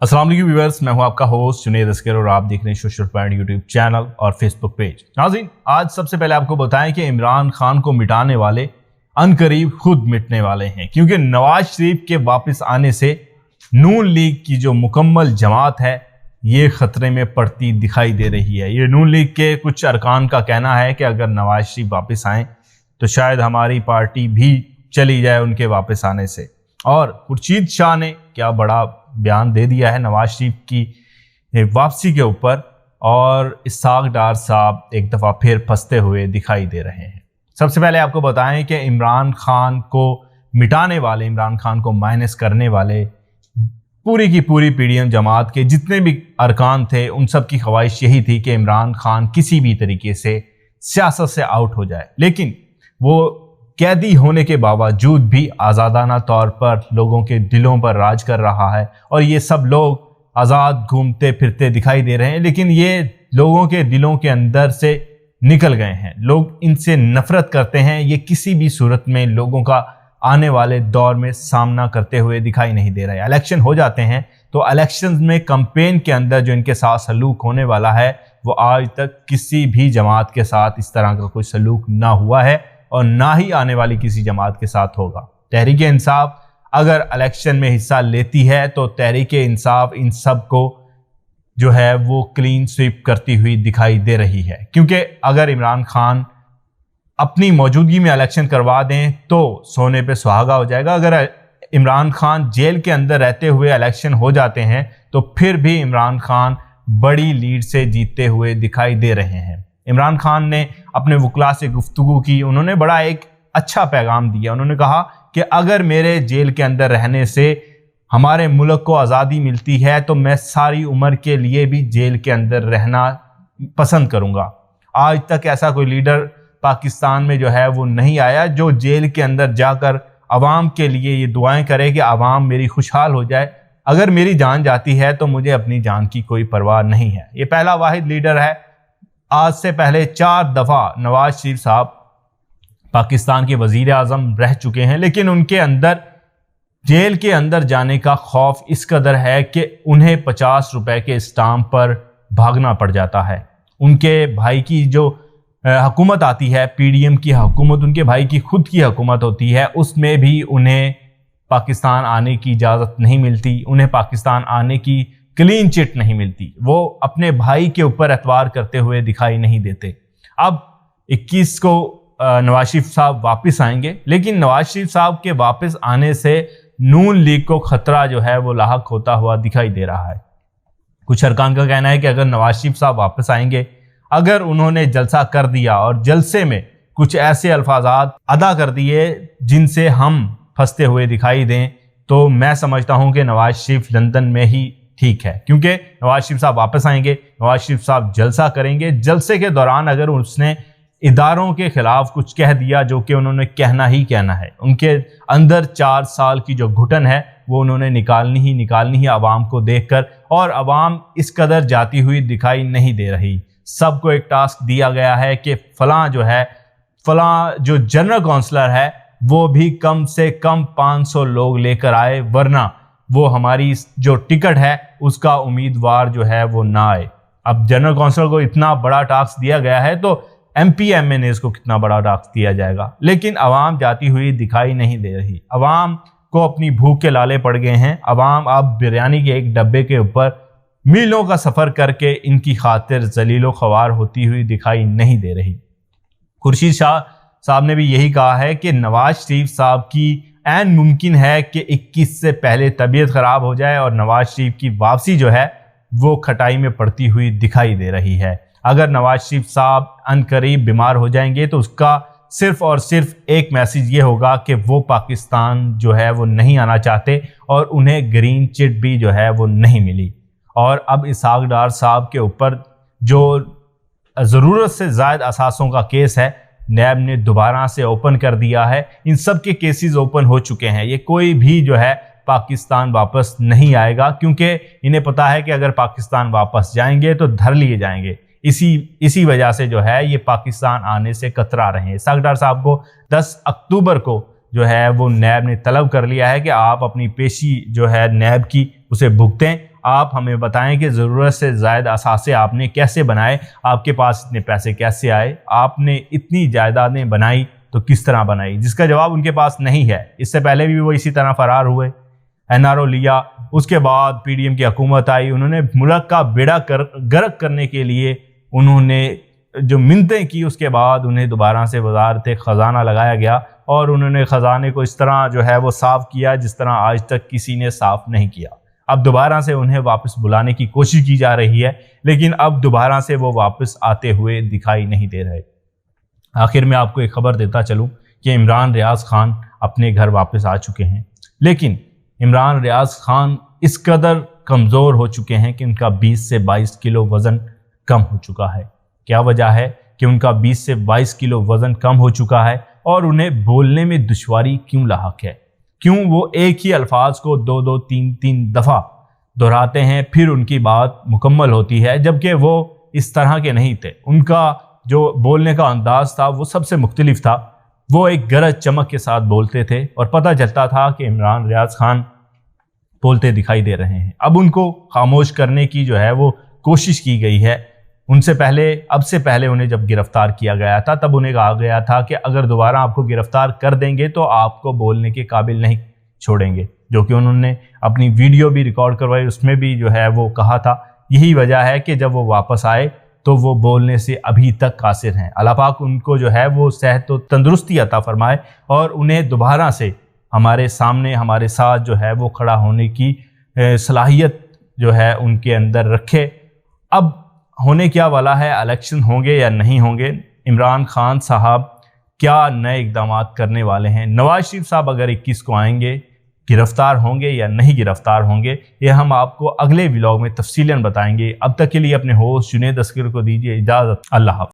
अस्सलाम वालेकुम व्यूअर्स, मैं हूं आपका होस्ट जुनैद अस्कर और आप देख रहे हैं सोशल पॉइंट यूट्यूब चैनल और फेसबुक पेज। नाज़रीन, आज सबसे पहले आपको बताएं कि इमरान खान को मिटाने वाले अनकरीब खुद मिटने वाले हैं, क्योंकि नवाज शरीफ के वापस आने से नून लीग की जो मुकम्मल जमात है ये खतरे में पड़ती दिखाई दे रही है। ये नून लीग के कुछ अरकान का कहना है कि अगर नवाज शरीफ वापस आएँ तो शायद हमारी पार्टी भी चली जाए उनके वापस आने से। और खुर्शीद शाह ने क्या बड़ा बयान दे दिया है नवाज शरीफ की वापसी के ऊपर, और इसहाक डार साहब एक दफ़ा फिर फंसते हुए दिखाई दे रहे हैं। सबसे पहले आपको बताएं कि इमरान खान को मिटाने वाले, इमरान खान को माइनस करने वाले पूरी की पूरी पीडीएम जमात के जितने भी अरकान थे उन सब की ख्वाहिश यही थी कि इमरान खान किसी भी तरीके से सियासत से आउट हो जाए, लेकिन वो कैदी होने के बावजूद भी आज़ादाना तौर पर लोगों के दिलों पर राज कर रहा है और ये सब लोग आज़ाद घूमते फिरते दिखाई दे रहे हैं, लेकिन ये लोगों के दिलों के अंदर से निकल गए हैं। लोग इनसे नफरत करते हैं। ये किसी भी सूरत में लोगों का आने वाले दौर में सामना करते हुए दिखाई नहीं दे रहा है। इलेक्शन हो जाते हैं तो इलेक्शन में कैंपेन के अंदर जो इनके साथ सलूक होने वाला है वो आज तक किसी भी जमात के साथ इस तरह का कोई सलूक ना हुआ है और ना ही आने वाली किसी जमात के साथ होगा। तहरीक इंसाफ अगर इलेक्शन में हिस्सा लेती है तो तहरीक इंसाफ इन सब को जो है वो क्लीन स्वीप करती हुई दिखाई दे रही है, क्योंकि अगर इमरान खान अपनी मौजूदगी में इलेक्शन करवा दें तो सोने पे सुहागा हो जाएगा। अगर इमरान खान जेल के अंदर रहते हुए इलेक्शन हो जाते हैं तो फिर भी इमरान खान बड़ी लीड से जीतते हुए दिखाई दे रहे हैं। इमरान खान ने अपने वकला से गुफ्तगू की, उन्होंने बड़ा एक अच्छा पैगाम दिया। उन्होंने कहा कि अगर मेरे जेल के अंदर रहने से हमारे मुल्क को आज़ादी मिलती है तो मैं सारी उम्र के लिए भी जेल के अंदर रहना पसंद करूंगा। आज तक ऐसा कोई लीडर पाकिस्तान में जो है वो नहीं आया जो जेल के अंदर जाकर आवाम के लिए ये दुआएं करे कि आवाम मेरी खुशहाल हो जाए। अगर मेरी जान जाती है तो मुझे अपनी जान की कोई परवाह नहीं है। ये पहला वाहिद लीडर है। आज से पहले 4 दफ़ा नवाज शरीफ साहब पाकिस्तान के वज़ीर आज़म रह चुके हैं, लेकिन उनके अंदर जेल के अंदर जाने का खौफ इस कदर है कि उन्हें 50 रुपए के स्टाम्प पर भागना पड़ जाता है। उनके भाई की जो हुकूमत आती है, पीडीएम की हुकूमत, उनके भाई की खुद की हुकूमत होती है, उसमें भी उन्हें पाकिस्तान आने की इजाज़त नहीं मिलती, उन्हें पाकिस्तान आने की क्लीन चिट नहीं मिलती। वो अपने भाई के ऊपर एतवार करते हुए दिखाई नहीं देते। अब 21 को नवाज शरीफ साहब वापस आएंगे, लेकिन नवाज शरीफ साहब के वापस आने से नून लीग को खतरा जो है वो लाहक होता हुआ दिखाई दे रहा है। कुछ अरकान का कहना है कि अगर नवाज शरीफ साहब वापस आएंगे, अगर उन्होंने जलसा कर दिया और जलसे में कुछ ऐसे अल्फाजात अदा कर दिए जिनसे हम फंसते हुए दिखाई दें, तो मैं समझता हूं कि नवाज शरीफ लंदन में ही ठीक है, क्योंकि नवाज शरीफ साहब वापस आएंगे, नवाज शरीफ साहब जलसा करेंगे। जलसे के दौरान अगर उसने इदारों के खिलाफ कुछ कह दिया जो कि उन्होंने कहना ही कहना है, उनके अंदर 4 साल की जो घुटन है वो उन्होंने निकालनी ही आवाम को देखकर, और आवाम इस कदर जाती हुई दिखाई नहीं दे रही। सबको एक टास्क दिया गया है कि फलां जो जनरल काउंसलर है वो भी कम से कम 500 लोग लेकर आए, वरना वो हमारी जो टिकट है उसका उम्मीदवार जो है वो ना आए। अब जनरल काउंसिल को इतना बड़ा टास्क दिया गया है तो MP MNAs को कितना बड़ा टास्क दिया जाएगा, लेकिन आवाम जाती हुई दिखाई नहीं दे रही। आवाम को अपनी भूख के लाले पड़ गए हैं। आवाम अब बिरयानी के एक डब्बे के ऊपर मीलों का सफ़र करके इनकी खातिर जलीलो ख्वार होती हुई दिखाई नहीं दे रही। खुर्शीद शाह साहब ने भी यही कहा है कि नवाज शरीफ साहब की ऐन मुमकिन है कि 21 से पहले तबीयत ख़राब हो जाए और नवाज शरीफ की वापसी जो है वो खटाई में पड़ती हुई दिखाई दे रही है। अगर नवाज शरीफ साहब अनकरीब बीमार हो जाएंगे तो उसका सिर्फ और सिर्फ एक मैसेज ये होगा कि वो पाकिस्तान जो है वो नहीं आना चाहते और उन्हें ग्रीन चिट भी जो है वो नहीं मिली। और अब इसहाक डार साहब के ऊपर जो ज़रूरत से ज़ायद असासों का केस है नैब ने दोबारा से ओपन कर दिया है। इन सब के केसेस ओपन हो चुके हैं। ये कोई भी जो है पाकिस्तान वापस नहीं आएगा, क्योंकि इन्हें पता है कि अगर पाकिस्तान वापस जाएंगे तो धर लिए जाएंगे। इसी वजह से जो है ये पाकिस्तान आने से कतरा रहे हैं। इसहाक डार साहब को 10 अक्टूबर को जो है वो नैब ने तलब कर लिया है कि आप अपनी पेशी जो है नैब की उसे भुगतें آپ ہمیں بتائیں کہ ضرورت سے زائد اثاثے آپ نے کیسے بنائے، آپ کے پاس اتنے پیسے کیسے آئے، آپ نے اتنی جائیدادیں بنائی تو کس طرح بنائی، جس کا جواب ان کے پاس نہیں ہے۔ اس سے پہلے بھی وہ اسی طرح فرار ہوئے، NRO لیا، اس کے بعد PDM کی حکومت آئی، انہوں نے ملک کا بیڑا غرق کرنے کے لیے انہوں نے جو منتیں کی، اس کے بعد انہیں دوبارہ سے وزارت خزانہ لگایا گیا اور انہوں نے خزانے کو اس طرح جو ہے وہ صاف کیا جس طرح آج تک کسی نے صاف نہیں کیا۔ اب دوبارہ سے انہیں واپس بلانے کی کوشش کی جا رہی ہے، لیکن اب دوبارہ سے وہ واپس آتے ہوئے دکھائی نہیں دے رہے۔ آخر میں آپ کو ایک خبر دیتا چلوں کہ عمران ریاض خان اپنے گھر واپس آ چکے ہیں، لیکن عمران ریاض خان اس قدر کمزور ہو چکے ہیں کہ ان کا 20 سے 22 کلو وزن کم ہو چکا ہے۔ کیا وجہ ہے کہ ان کا 20 سے 22 کلو وزن کم ہو چکا ہے اور انہیں بولنے میں دشواری کیوں لاحق ہے؟ کیوں وہ ایک ہی الفاظ کو 2 3 دفعہ دہراتے ہیں پھر ان کی بات مکمل ہوتی ہے، جبکہ وہ اس طرح کے نہیں تھے۔ ان کا جو بولنے کا انداز تھا وہ سب سے مختلف تھا، وہ ایک گرج چمک کے ساتھ بولتے تھے اور پتہ چلتا تھا کہ عمران ریاض خان بولتے دکھائی دے رہے ہیں۔ اب ان کو خاموش کرنے کی جو ہے وہ کوشش کی گئی ہے۔ اب سے پہلے انہیں جب گرفتار کیا گیا تھا تب انہیں کہا گیا تھا کہ اگر دوبارہ آپ کو گرفتار کر دیں گے تو آپ کو بولنے کے قابل نہیں چھوڑیں گے، جو کہ انہوں نے اپنی ویڈیو بھی ریکارڈ کروائی، اس میں بھی جو ہے وہ کہا تھا۔ یہی وجہ ہے کہ جب وہ واپس آئے تو وہ بولنے سے ابھی تک قاصر ہیں۔ اللہ پاک ان کو جو ہے وہ صحت و تندرستی عطا فرمائے اور انہیں دوبارہ سے ہمارے سامنے ہمارے ساتھ جو ہے وہ کھڑا ہونے کی صلاحیت جو ہے ان کے اندر رکھے۔ اب ہونے کیا والا ہے، الیکشن ہوں گے یا نہیں ہوں گے، عمران خان صاحب کیا نئے اقدامات کرنے والے ہیں، نواز شریف صاحب اگر 21 کو آئیں گے گرفتار ہوں گے یا نہیں گرفتار ہوں گے، یہ ہم آپ کو اگلے ولاگ میں تفصیلاً بتائیں گے۔ اب تک کے لیے اپنے ہوسٹ جنید اسکر کو دیجیے اجازت۔ اللہ حافظ۔